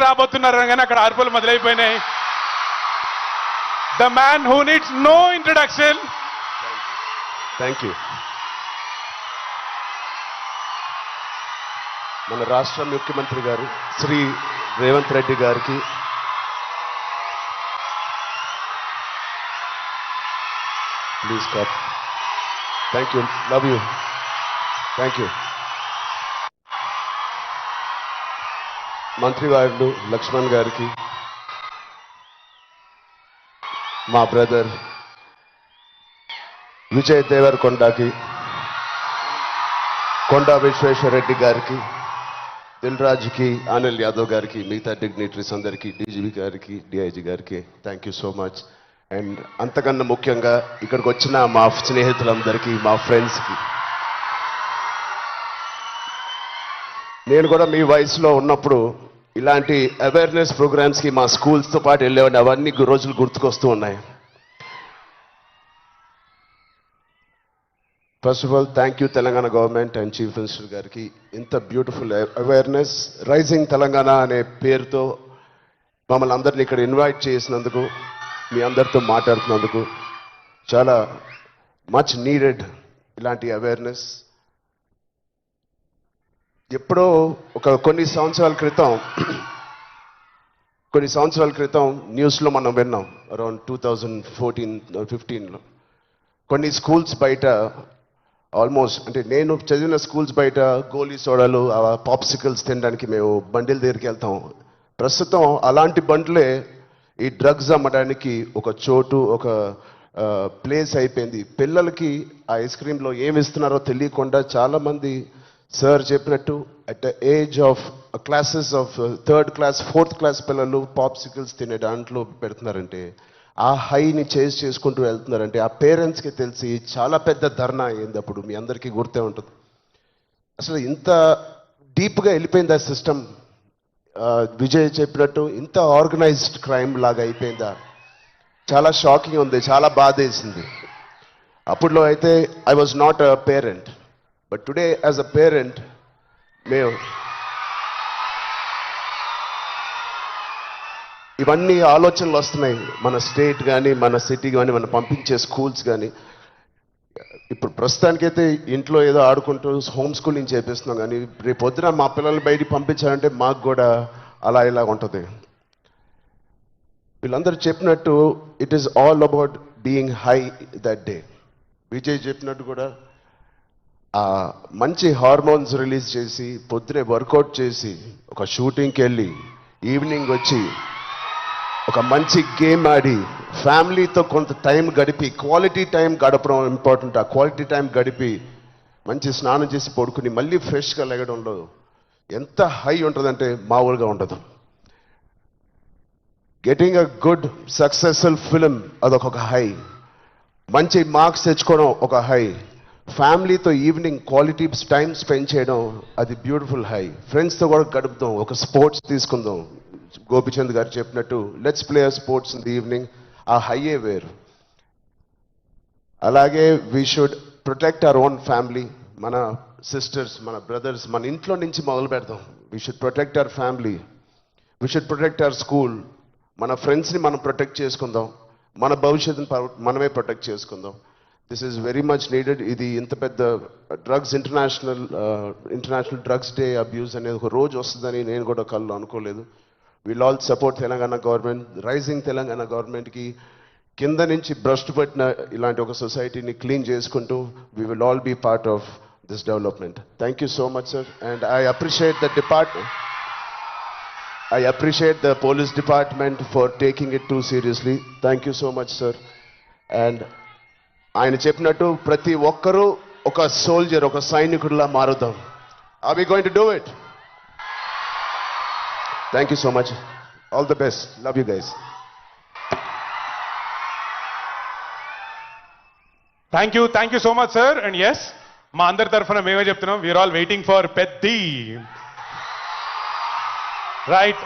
రాబోతున్నారు కానీ అక్కడ అర్పులు మొదలైపోయినాయి. The man who needs no introduction. Thank you. మన రాష్ట్ర ముఖ్యమంత్రి గారు శ్రీ రేవంత్ రెడ్డి గారికి please clap. Thank you, love you, thank you. మంత్రివారులు లక్ష్మణ్ గారికి, మా బ్రదర్ విజయ్ దేవరకొండకి, కొండా విశ్వేశ్వరరెడ్డి గారికి, దిల్ రాజుకి, అనిల్ యాదవ్ గారికి, మిగతా డిగ్నిటరీస్ అందరికీ, డీజీపీ గారికి, డిఐజీ గారికి thank you so much. And అంతకన్నా ముఖ్యంగా ఇక్కడికి వచ్చిన మా స్నేహితులందరికీ, మా ఫ్రెండ్స్కి, నేను కూడా మీ వయసులో ఉన్నప్పుడు ఇలాంటి అవేర్నెస్ ప్రోగ్రామ్స్కి మా స్కూల్స్తో పాటు వెళ్ళేవాడిని. అవన్నీ రోజులు గుర్తుకొస్తూ ఉన్నాయి. First of all thank you Telangana government and chief minister గారికి. ఇంత బ్యూటిఫుల్ అవేర్నెస్ రైజింగ్ తెలంగాణ అనే పేరుతో మమ్మల్ని అందరినీ ఇక్కడ ఇన్వైట్ చేసినందుకు, మీ అందరితో మాట్లాడుతున్నందుకు చాలా మచ్ నీడెడ్ ఇలాంటి అవేర్నెస్. ఎప్పుడో కొన్ని సంవత్సరాల క్రితం న్యూస్లో మనం విన్నాం, అరౌండ్ 2014-15లో కొన్ని స్కూల్స్ బయట ఆల్మోస్ట్, అంటే నేను చదివిన స్కూల్స్ బయట గోలీ సోడాలు, పాప్సికల్స్ తినడానికి మేము బండిల దగ్గరికి వెళ్తాం. ప్రస్తుతం అలాంటి బండ్లే ఈ డ్రగ్స్ అమ్మడానికి ఒక చోటు, ఒక ప్లేస్ అయిపోయింది. పిల్లలకి ఆ ఐస్ క్రీమ్లో ఏమి ఇస్తున్నారో తెలియకుండా చాలామంది సార్ చెప్పినట్టు at the age of classes of 3rd class 4th class పిల్లలు పాప్సికల్స్ తినే దాంట్లో పెడుతున్నారంటే, ఆ హైని చేజ్ చేసుకుంటూ వెళ్తున్నారంటే ఆ పేరెంట్స్కి తెలిసి చాలా పెద్ద ధర్నా అయింది. అప్పుడు మీ అందరికీ గుర్తే ఉంటుంది. అసలు ఇంత డీప్గా వెళ్ళిపోయింది ఆ సిస్టమ్. విజయ్ చెప్పినట్టు ఇంత ఆర్గనైజ్డ్ క్రైమ్ లాగా అయిపోయిందా? చాలా షాకింగ్ ఉంది, చాలా బాధ వేసింది. అప్పుడులో అయితే I was not a parent, but today as a parent మేము ఇవన్నీ ఆలోచనలు వస్తున్నాయి. మన స్టేట్ కానీ, మన సిటీ కానీ, మనం పంపించే స్కూల్స్ కానీ. ఇప్పుడు ప్రస్తుతానికైతే ఇంట్లో ఏదో ఆడుకుంటూ హోమ్ స్కూలింగ్ చేపిస్తున్నాం, కానీ రేపు పొద్దున మా పిల్లల్ని బయటికి పంపించాలంటే మాకు కూడా అలా ఇలా ఉంటుంది. వీళ్ళందరూ చెప్పినట్టు it is all about being high that day. Vijay చెప్పినట్టు కూడా మంచి హార్మోన్స్ రిలీజ్ చేసి, పొద్దునే వర్కౌట్ చేసి, ఒక షూటింగ్కి వెళ్ళి, ఈవినింగ్ వచ్చి ఒక మంచి గేమ్ ఆడి, ఫ్యామిలీతో కొంత టైం గడిపి, క్వాలిటీ టైం గడపడం ఇంపార్టెంట్. ఆ క్వాలిటీ టైం గడిపి మంచి స్నానం చేసి పడుకుని మళ్ళీ ఫ్రెష్గా లెగడంలో ఎంత హై ఉంటుందంటే మామూలుగా ఉండదు. Getting a good successful film అదొక హై, మంచి మార్క్స్ తెచ్చుకోవడం ఒక హై, ఫ్యామిలీతో ఈవినింగ్ క్వాలిటీ టైం స్పెండ్ చేయడం అది బ్యూటిఫుల్ హై, ఫ్రెండ్స్తో కూడా గడుపుదాం, ఒక స్పోర్ట్స్ తీసుకుందాం. గోపిచంద్ గారు చెప్పినట్టు let's play sports in the evening, ఆ హైయే వేరు. అలాగే we should protect our own family, మన సిస్టర్స్, మన బ్రదర్స్, మన ఇంట్లో నుంచి మొదలు పెడదాం. We should protect our family, we should protect our school, మన ఫ్రెండ్స్ని మనం ప్రొటెక్ట్ చేసుకుందాం, మన భవిష్యత్తుని మనమే ప్రొటెక్ట్ చేసుకుందాం. This is very much needed. ఇది ఇంత పెద్ద drugs international drugs day abuse అనేది ఒక రోజు వస్తుందని నేను కూడా కళ్ళు అనుకోలేదు. Will all support Telangana government, rising Telangana గవర్నమెంట్కి కింద నుంచి భ్రష్టు పట్టిన ఇలాంటి ఒక సొసైటీని క్లీన్ చేసుకుంటూ we will all be part of this development. Thank you so much sir. And I appreciate the police department for taking it too seriously. Thank you so much sir. And ఆయన చెప్పినట్టు ప్రతి ఒక్కరూ ఒక soldier, ఒక సైనికుడిలా మారుదాం. Are we going to do it? Thank you so much. All the best. Love you guys. Thank you so much sir. And yes, మా అందరి తరఫున మేమే చెప్తున్నాం, we are all waiting for Peddi. Right.